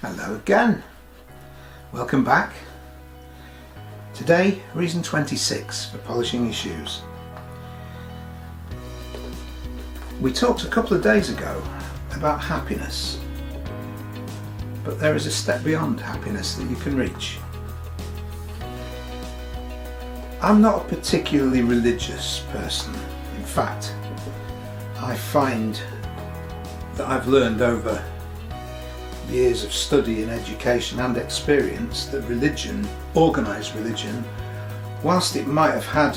Hello again. Welcome back. Today, reason 26 for polishing your shoes. We talked a couple of days ago about happiness, but there is a step beyond happiness that you can reach. I'm not a particularly religious person. In fact, I find that I've learned over years of study and education and experience that religion, organised religion, whilst it might have had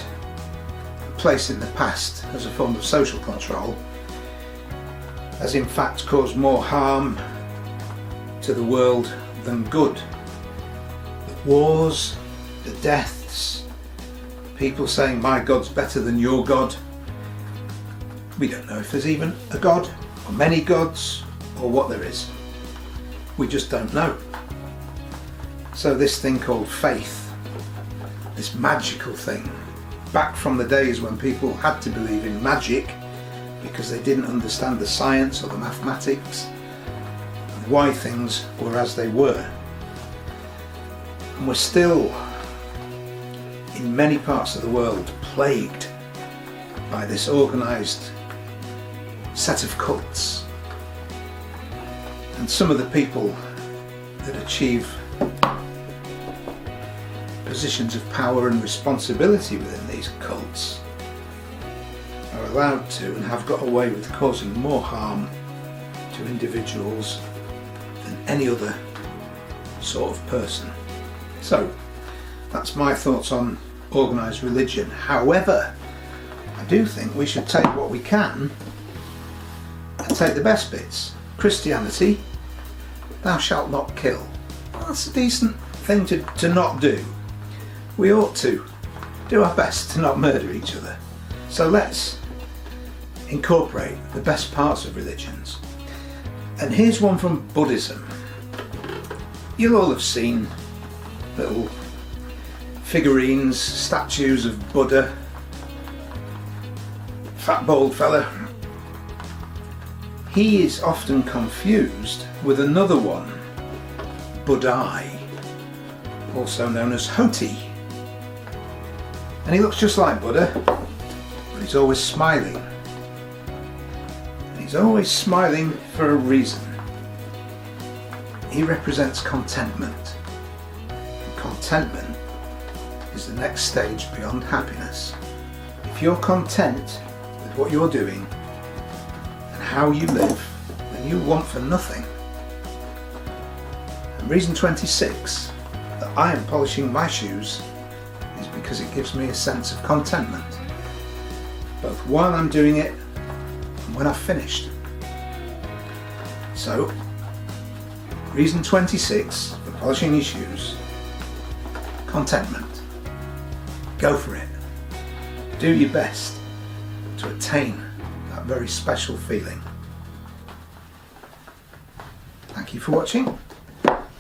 a place in the past as a form of social control, has in fact caused more harm to the world than good. The wars, the deaths, people saying my God's better than your God. We don't know if there's even a God or many gods or what there is. We just don't know. So this thing called faith, this magical thing, back from the days when people had to believe in magic because they didn't understand the science or the mathematics and why things were as they were. And we're still, in many parts of the world, plagued by this organised set of cults. And some of the people that achieve positions of power and responsibility within these cults are allowed to and have got away with causing more harm to individuals than any other sort of person. So that's my thoughts on organised religion. However, I do think we should take what we can and take the best bits. Christianity, thou shalt not kill. Well, that's a decent thing to not do. We ought to do our best to not murder each other. So let's incorporate the best parts of religions. And here's one from Buddhism. You'll all have seen little figurines, statues of Buddha, fat bald fella. He is often confused with another one, Budai, also known as Hoti. And he looks just like Buddha, but he's always smiling. And he's always smiling for a reason. He represents contentment. And contentment is the next stage beyond happiness. If you're content with what you're doing, how you live, then you want for nothing. And reason 26 that I am polishing my shoes is because it gives me a sense of contentment, both while I'm doing it and when I've finished. So, reason 26 for polishing your shoes: contentment. Go for it. Do your best to attain that very special feeling. Thank you for watching.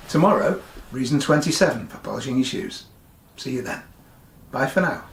Tomorrow, reason 27 for polishing your shoes. See you then. Bye for now.